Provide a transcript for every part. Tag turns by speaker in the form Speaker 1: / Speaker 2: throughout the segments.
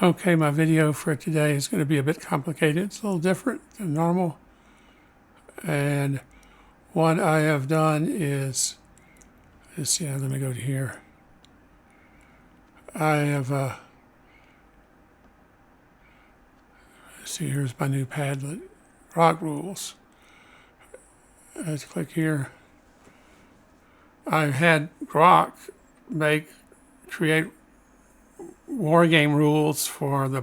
Speaker 1: Okay, my video for today is going to be a bit complicated. It's a little different than normal. And what I have done is, let me go to here. I have, let's see, here's my new Padlet, Grok rules. Let's click here. I've had Grok create war game rules for the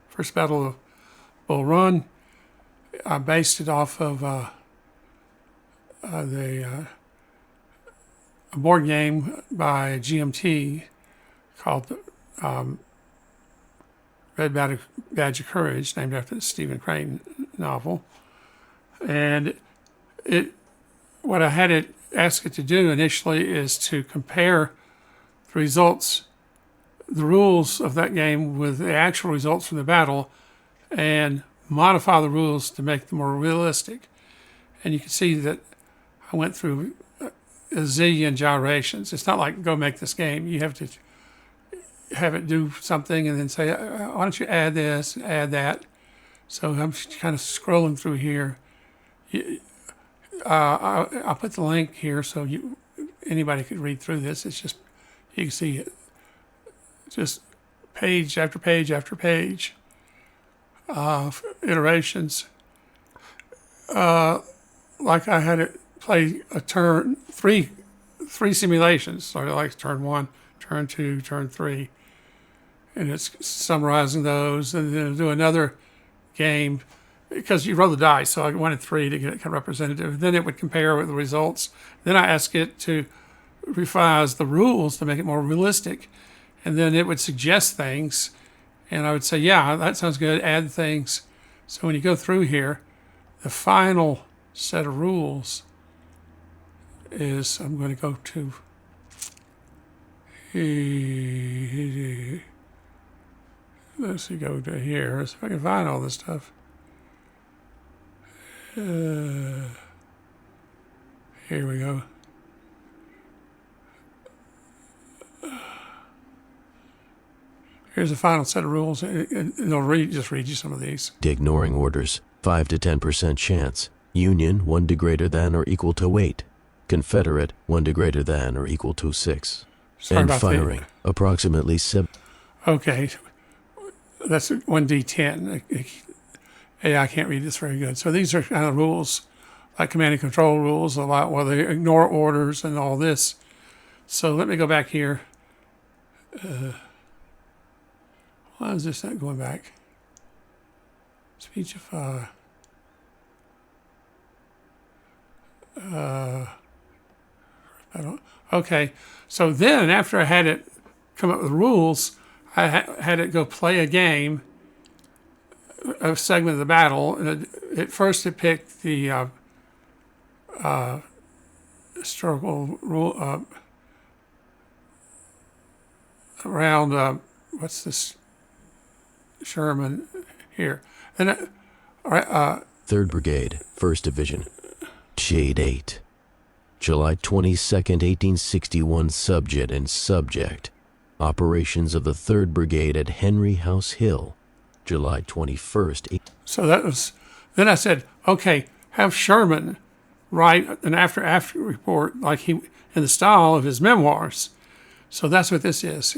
Speaker 1: first battle of Bull Run. I based it off of a board game by GMT called Red Badge of Courage, named after the Stephen Crane novel. And what I had it ask it to do initially is to compare the results, the rules of that game with the actual results from the battle, and modify the rules to make them more realistic. And you can see that I went through a zillion gyrations. It's not like go make this game. You have to have it do something and then say, why don't you add this, add that. So I'm just kind of scrolling through here. I'll put the link here so anybody could read through this. It's just, you can see it. Just page after page after page of iterations. Like I had it play a turn, three simulations. So like turn 1, turn 2, turn 3. And it's summarizing those, and then do another game because you roll the dice. So I wanted 3 to get it kind of representative. Then it would compare with the results. Then I asked it to revise the rules to make it more realistic. And then it would suggest things, and I would say, yeah, that sounds good, add things. So when you go through here, the final set of rules is, I'm going to go to, let's see, go to here, see if I can find all this stuff. Here we go. Here's the final set of rules. It'll just read you some of these.
Speaker 2: Ignoring orders, 5 to 10% chance. Union, 1 to greater than or equal to 8. Confederate, 1 to greater than or equal to 6. And firing, approximately 7.
Speaker 1: Okay, that's 1d10. I can't read this very good. So these are kind of rules, like command and control rules, a lot where they ignore orders and all this. So let me go back here. Why is this not going back? Speechify. Okay, so then after I had it come up with rules, I had it go play a game, a segment of the battle. And at first it picked the historical rule around, what's this? Sherman here. And all right,
Speaker 2: 3rd Brigade, 1st Division, Shade 8. July 22nd, 1861, subject and subject. Operations of the 3rd Brigade at Henry House Hill, July 21st.
Speaker 1: So that was, then I said, okay, have Sherman write an after report like he, in the style of his memoirs. So that's what this is.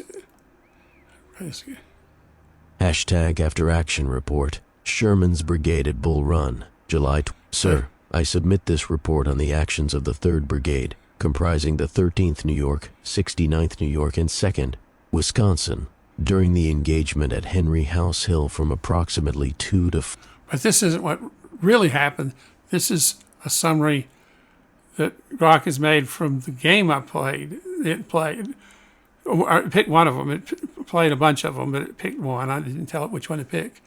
Speaker 2: Hashtag after action report, Sherman's Brigade at Bull Run, July. Sir, I submit this report on the actions of the 3rd Brigade, comprising the 13th New York, 69th New York, and 2nd, Wisconsin, during the engagement at Henry House Hill from approximately 2 to...
Speaker 1: But this isn't what really happened. This is a summary that Grok has made from the game I played. It picked one of them. It played a bunch of them, but it picked one. I didn't tell it which one to pick.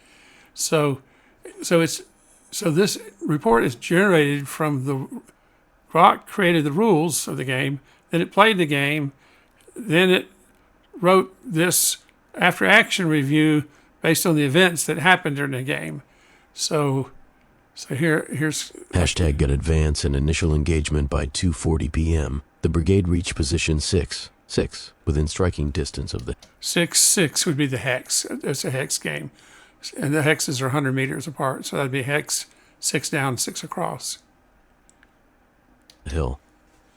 Speaker 1: So this report is generated from the Grok created the rules of the game. Then it played the game. Then it wrote this after action review based on the events that happened during the game. So here's
Speaker 2: Hashtag got advance and initial engagement by 2:40 p.m. The brigade reached position 6. 6, within striking distance of the
Speaker 1: 6 would be the hex. It's a hex game. And the hexes are 100 meters apart. So that'd be hex 6 down, 6 across.
Speaker 2: hill.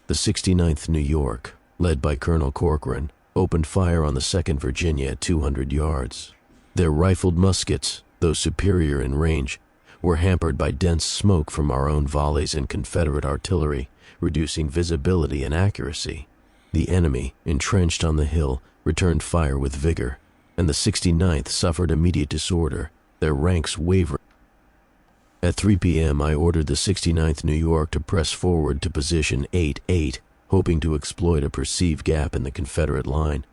Speaker 2: The 69th New York, led by Colonel Corcoran, opened fire on the 2nd Virginia at 200 yards. Their rifled muskets, though superior in range, were hampered by dense smoke from our own volleys and Confederate artillery, reducing visibility and accuracy. The enemy, entrenched on the hill, returned fire with vigor, and the 69th suffered immediate disorder, their ranks wavering. At 3 p.m., I ordered the 69th New York to press forward to position 8-8, hoping to exploit a perceived gap in the Confederate line.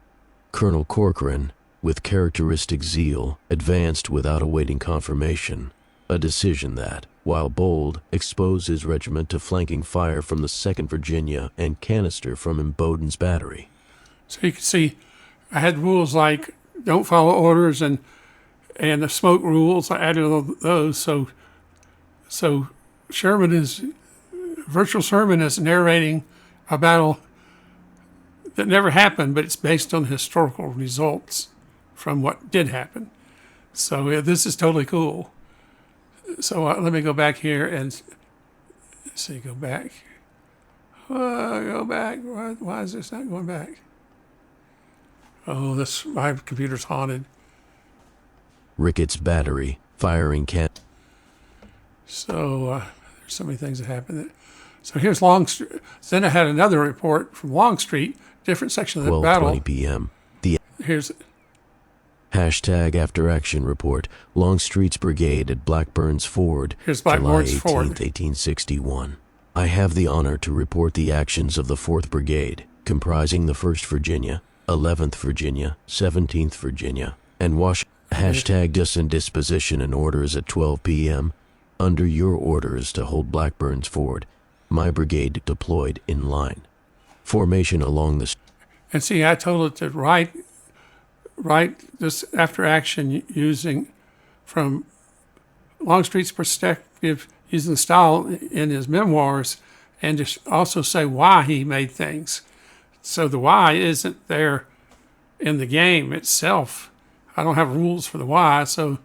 Speaker 2: Colonel Corcoran, with characteristic zeal, advanced without awaiting confirmation, a decision that, while bold, exposed his regiment to flanking fire from the 2nd Virginia and canister from Imboden's battery.
Speaker 1: So you can see I had rules like don't follow orders and the smoke rules. I added all those. So Virtual Sherman is narrating a battle that never happened, but it's based on historical results from what did happen. So this is totally cool. So let me go back here and see, go back. Go back. Why is this not going back? Oh, my computer's haunted.
Speaker 2: Ricketts Battery, firing can.
Speaker 1: So there's so many things that happened. So here's Longstreet. Then I had another report from Longstreet, different section of the battle.
Speaker 2: 12:20 p.m.
Speaker 1: Here's
Speaker 2: Hashtag After Action Report, Longstreet's Brigade at Blackburn's Ford,
Speaker 1: Here's
Speaker 2: July
Speaker 1: Blackburn's
Speaker 2: 18,
Speaker 1: Ford.
Speaker 2: 1861. I have the honor to report the actions of the 4th Brigade, comprising the 1st Virginia, 11th Virginia, 17th Virginia, and Washington. Hashtag disposition and orders at 12 p.m. Under your orders to hold Blackburn's Ford, my brigade deployed in line. Formation along the...
Speaker 1: And see, I told it to write this after action using from Longstreet's perspective, using the style in his memoirs, and just also say why he made things. So the why isn't there in the game itself. I don't have rules for the why, so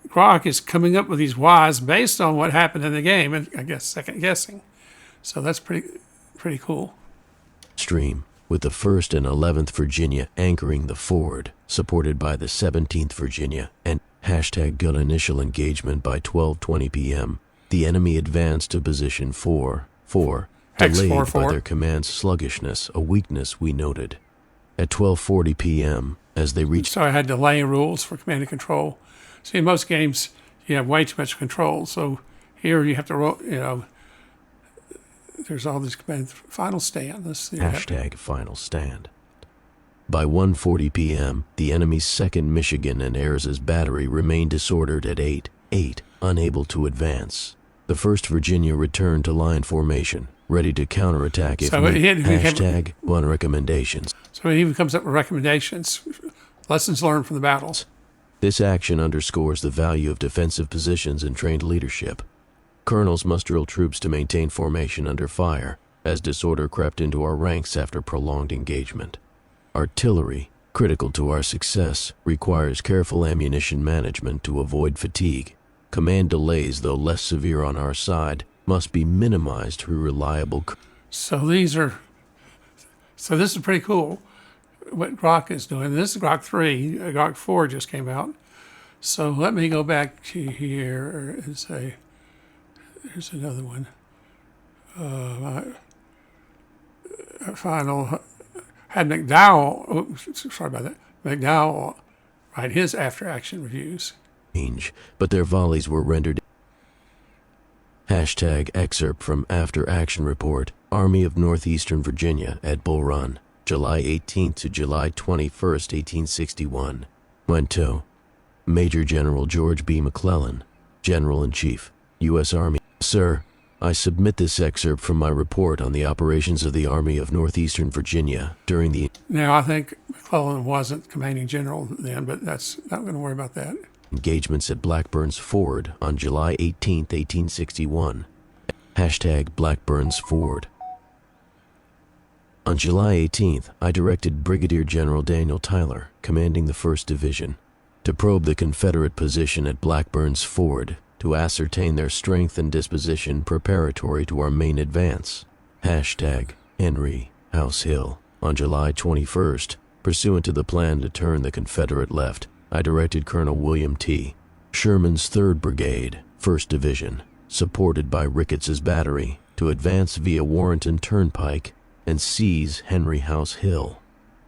Speaker 1: Grok is coming up with these whys based on what happened in the game, and I guess second guessing. So that's pretty cool.
Speaker 2: Stream, with the 1st and 11th Virginia anchoring the ford, supported by the 17th Virginia, and hashtag gun initial engagement by 12:20 p.m. The enemy advanced to position 4-4, delayed by their command's sluggishness, a weakness we noted. At 12:40 p.m., as they reached...
Speaker 1: So I had delay rules for command and control. See, in most games, you have way too much control. So here you have to roll, there's all these command final stand.
Speaker 2: Hashtag final stand. By 1:40 p.m., the enemy's 2nd Michigan and Ayres's battery remained disordered at 8-8, unable to advance. The 1st Virginia returned to line formation, ready to counterattack if needed. Hashtag one recommendations.
Speaker 1: So it even comes up with recommendations, lessons learned from the battles.
Speaker 2: This action underscores the value of defensive positions and trained leadership. Colonels must drill troops to maintain formation under fire, as disorder crept into our ranks after prolonged engagement. Artillery, critical to our success, requires careful ammunition management to avoid fatigue. Command delays, though less severe on our side, must be minimized through reliable...
Speaker 1: So this is pretty cool, what Grok is doing. This is Grok 3. Grok 4 just came out. So let me go back to here and say, here's another one. Final had McDowell, sorry about that, McDowell write his after-action reviews.
Speaker 2: But their volleys were rendered... Hashtag excerpt from After Action Report, Army of Northeastern Virginia at Bull Run, July 18th to July 21st, 1861. Went to Major General George B. McClellan, General-in-Chief, U.S. Army. Sir, I submit this excerpt from my report on the operations of the Army of Northeastern Virginia during the...
Speaker 1: Now, I think McClellan wasn't commanding general then, but that's not going to worry about that.
Speaker 2: Engagements at Blackburn's Ford on July 18, 1861. Hashtag Blackburn's Ford. On July 18th, I directed Brigadier General Daniel Tyler, commanding the 1st Division, to probe the Confederate position at Blackburn's Ford to ascertain their strength and disposition preparatory to our main advance. Hashtag Henry House Hill. On July 21st, pursuant to the plan to turn the Confederate left, I directed Colonel William T. Sherman's 3rd Brigade, 1st Division, supported by Ricketts's battery, to advance via Warrenton Turnpike and seize Henry House Hill.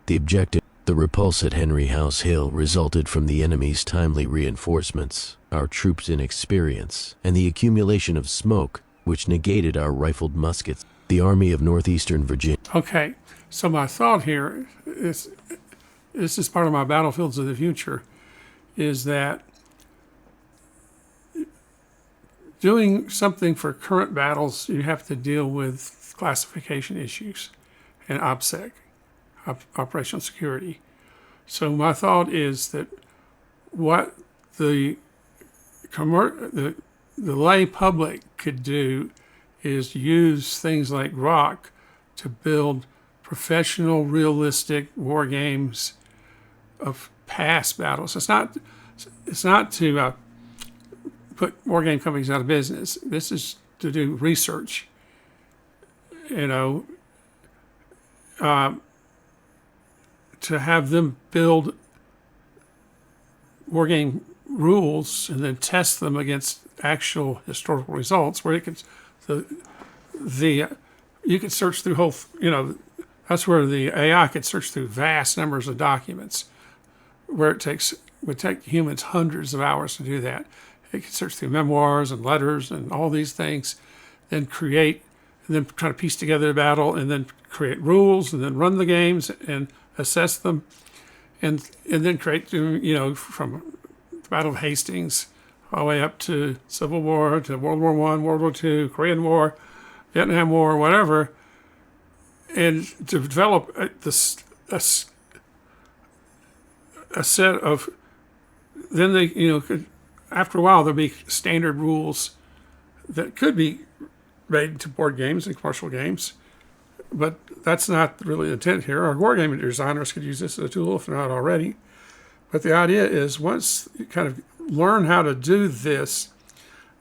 Speaker 2: The objective, the repulse at Henry House Hill, resulted from the enemy's timely reinforcements, our troops' inexperience, and the accumulation of smoke, which negated our rifled muskets. The Army of Northeastern Virginia.
Speaker 1: Okay, so my thought here is, this is part of my battlefields of the future, is that doing something for current battles, you have to deal with classification issues and OPSEC, operational security. So my thought is that what the lay public could do is use things like Grok to build professional, realistic war games of past battles. It's not to put war game companies out of business. This is to do research. To have them build war game rules and then test them against actual historical results, where it could you could search through whole, that's where the AI could search through vast numbers of documents, where would take humans hundreds of hours to do that. It could search through memoirs and letters and all these things, then then try to piece together a battle, and then create rules, and then run the games and assess them, and then create, from the Battle of Hastings all the way up to Civil War, to World War I, World War II, Korean War, Vietnam War, whatever, and to develop a set of, then they, could, after a while, there'll be standard rules that could be made to board games and commercial games, but that's not really the intent here. Our wargaming designers could use this as a tool if not already. But the idea is, once you kind of learn how to do this,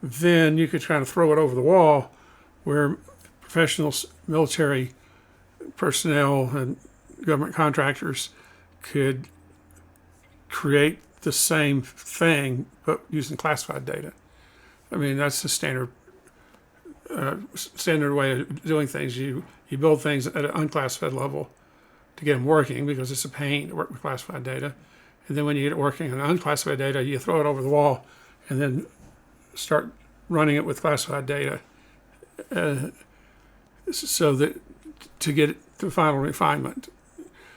Speaker 1: then you could kind of throw it over the wall where professional military personnel and government contractors could create the same thing but using classified data. I mean, that's the standard way of doing things. You build things at an unclassified level to get them working, because it's a pain to work with classified data. And then when you get it working on unclassified data, you throw it over the wall and then start running it with classified data, so that to get it to final refinement.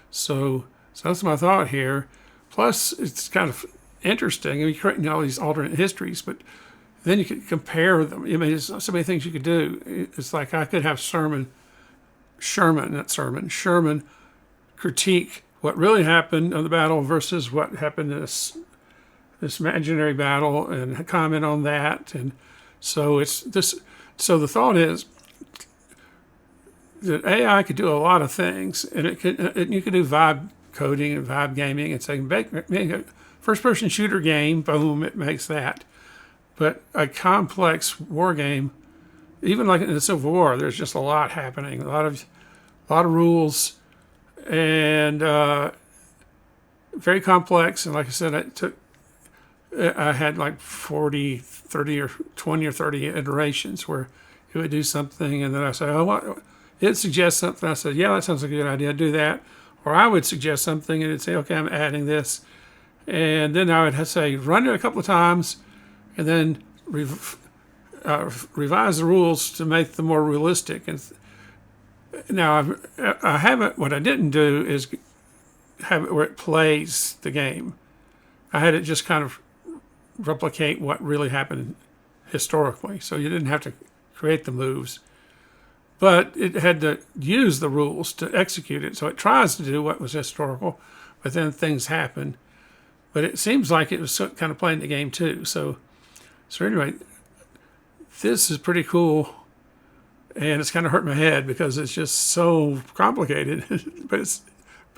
Speaker 1: So that's my thought here. Plus, it's kind of interesting. I mean, you're creating all these alternate histories, but then you could compare them. I mean, there's so many things you could do. It's like I could have Sherman critique what really happened on the battle versus what happened in this imaginary battle, and comment on that. And so it's this. So the thought is that AI could do a lot of things, and you could do vibe coding and vibe gaming, and say, make a first-person shooter game. Boom, it makes that. But a complex war game, even like in the Civil War, there's just a lot happening, a lot of rules, and very complex. And like I said, I had like 40, 30, or 20 or 30 iterations where it would do something, and then I say, it suggests something. I said, yeah, that sounds like a good idea, do that. Or I would suggest something, and it'd say, okay, I'm adding this. And then I would say, run it a couple of times, and then revise the rules to make them more realistic. And now I haven't. What I didn't do is have it where it plays the game. I had it just kind of replicate what really happened historically, so you didn't have to create the moves, but it had to use the rules to execute it. So it tries to do what was historical, but then things happen. But it seems like it was kind of playing the game too. So anyway, this is pretty cool. and it's kind of hurt my head because it's just so complicated, but it's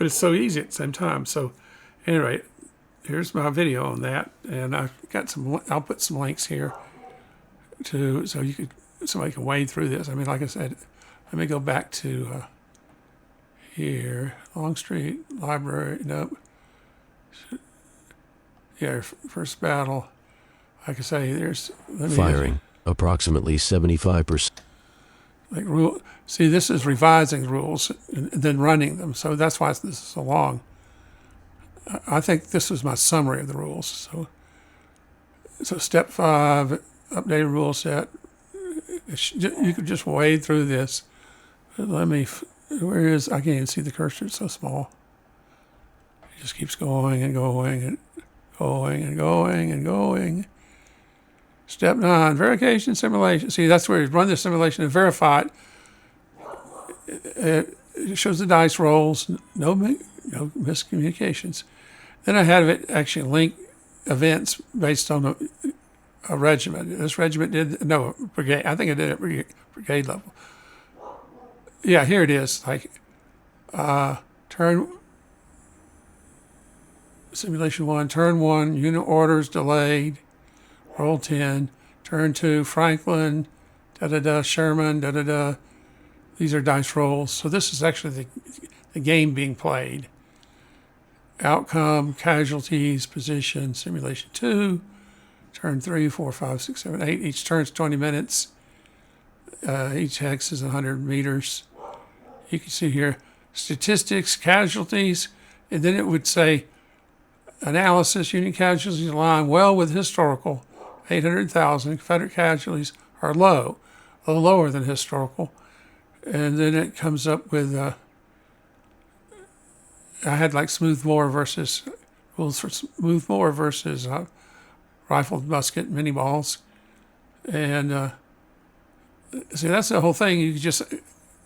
Speaker 1: so easy at the same time. So, anyway, here's my video on that, and I've got some. I'll put some links here to somebody can wade through this. I mean, like I said, let me go back to here, Longstreet Library. Nope. Yeah, first battle. Like I say, there's
Speaker 2: Firing approximately 75%.
Speaker 1: Like rule. See, this is revising the rules and then running them. So that's why this is so long. I think this was my summary of the rules. So step 5, updated rule set. You could just wade through this. Let me. Where is? I can't even see the cursor. It's so small. It just keeps going and going and going and going and going. Step 9, verification simulation. See, that's where you run the simulation and verify it. It shows the dice rolls, no miscommunications. Then I had it actually link events based on a regiment. This regiment brigade. I think I did it at brigade level. Yeah, here it is. Like turn simulation 1, turn 1, unit orders delayed. Roll 10, turn 2, Franklin, Sherman, These are dice rolls. So this is actually the game being played. Outcome, casualties, position, simulation 2, turn 3, 4, 5, 6, 7, 8. Each turn's 20 minutes. Each hex is 100 meters. You can see here statistics, casualties, and then it would say analysis, Union casualties align well with historical. 800,000 Confederate casualties are low, a little lower than historical. And then it comes up with, I had like smoothbore versus, rules for smoothbore versus rifled musket, mini balls. And see, that's the whole thing.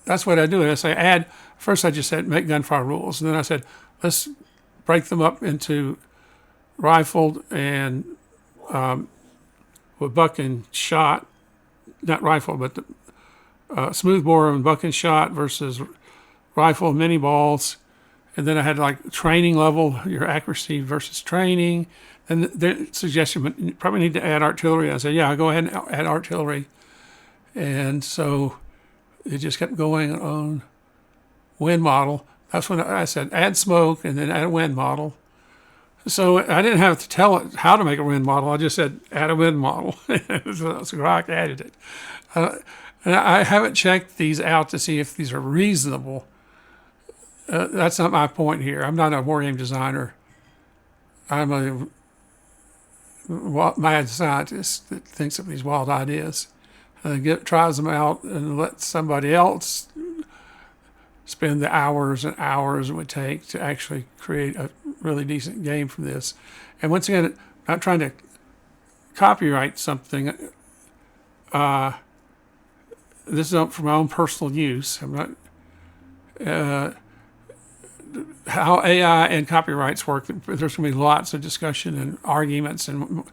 Speaker 1: That's what I do. I say first I just said make gunfire rules. And then I said, let's break them up into rifled and with buck and shot, not rifle, but the smoothbore and buck and shot versus rifle and mini balls. And then I had like training level, your accuracy versus training. And the suggestion, you probably need to add artillery. I said, yeah, go ahead and add artillery. And so it just kept going on. Wind model. That's when I said add smoke and then add a wind model. So I didn't have to tell it how to make a wind model. I just said, add a wind model. So Grok added it. And I haven't checked these out to see if these are reasonable. That's not my point here. I'm not a war game designer. I'm a mad scientist that thinks of these wild ideas. And tries them out and lets somebody else spend the hours and hours it would take to actually create a really decent game from this. And once again, I'm not trying to copyright something. This is for my own personal use. I'm not how AI and copyrights work. There's going to be lots of discussion and arguments and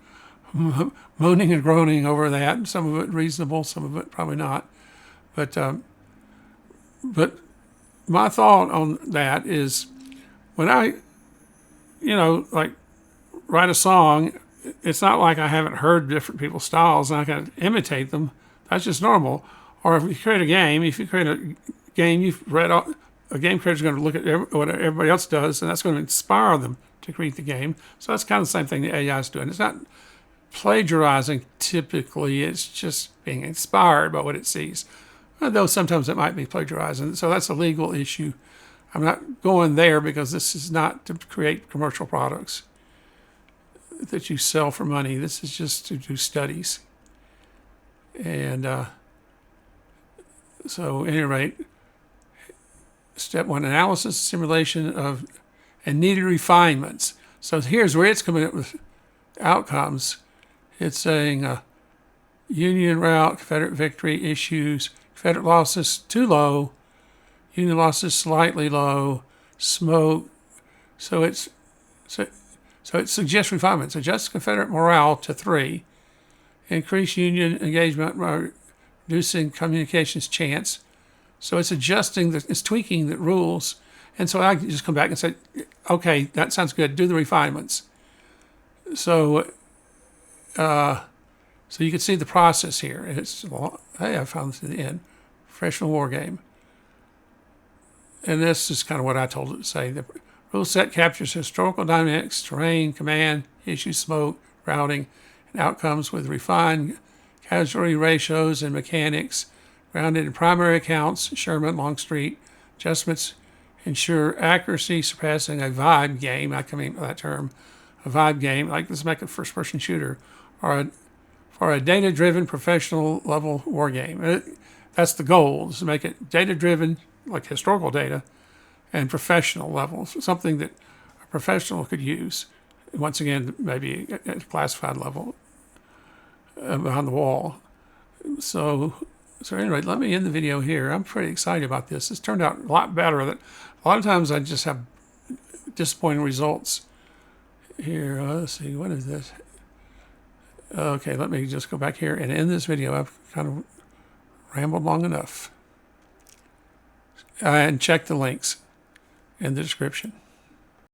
Speaker 1: moaning and groaning over that. Some of it reasonable, some of it probably not. But my thought on that is when I, like write a song, it's not like I haven't heard different people's styles and I can imitate them. That's just normal. Or if you create a game, you've read a game creator's going to look at what everybody else does, and that's going to inspire them to create the game. So that's kind of the same thing the AI is doing. It's not plagiarizing typically, it's just being inspired by what it sees. Though sometimes it might be plagiarizing. So that's a legal issue. I'm not going there because this is not to create commercial products that you sell for money. This is just to do studies. And so at any rate, step 1, analysis, simulation of, and needed refinements. So here's where it's coming up with outcomes. It's saying Union route, Confederate victory, issues, Confederate losses too low, Union losses slightly low, smoke. So it suggests refinements. Adjust Confederate morale to 3, increase Union engagement by reducing communications chance. So it's adjusting, it's tweaking the rules. And so I can just come back and say, okay, that sounds good. Do the refinements. So, so you can see the process here. It's, well, hey, I found this at the end. Professional war game. And this is kind of what I told it to say. The rule set captures historical dynamics, terrain, command, issue, smoke, routing, and outcomes with refined casualty ratios and mechanics, grounded in primary accounts, Sherman, Longstreet. Adjustments ensure accuracy, surpassing a vibe game. I come in with that term. A vibe game, like let's make a first-person shooter, or for a data-driven professional level war game. That's the goal, is to make it data-driven, like historical data, and professional levels, something that a professional could use. Once again, maybe at a classified level behind the wall. So anyway, let me end the video here. I'm pretty excited about this. This turned out a lot better. A lot of times I just have disappointing results. Here, let's see, what is this? Okay, let me just go back here and end this video. I've kind of rambled long enough. And check the links in the description.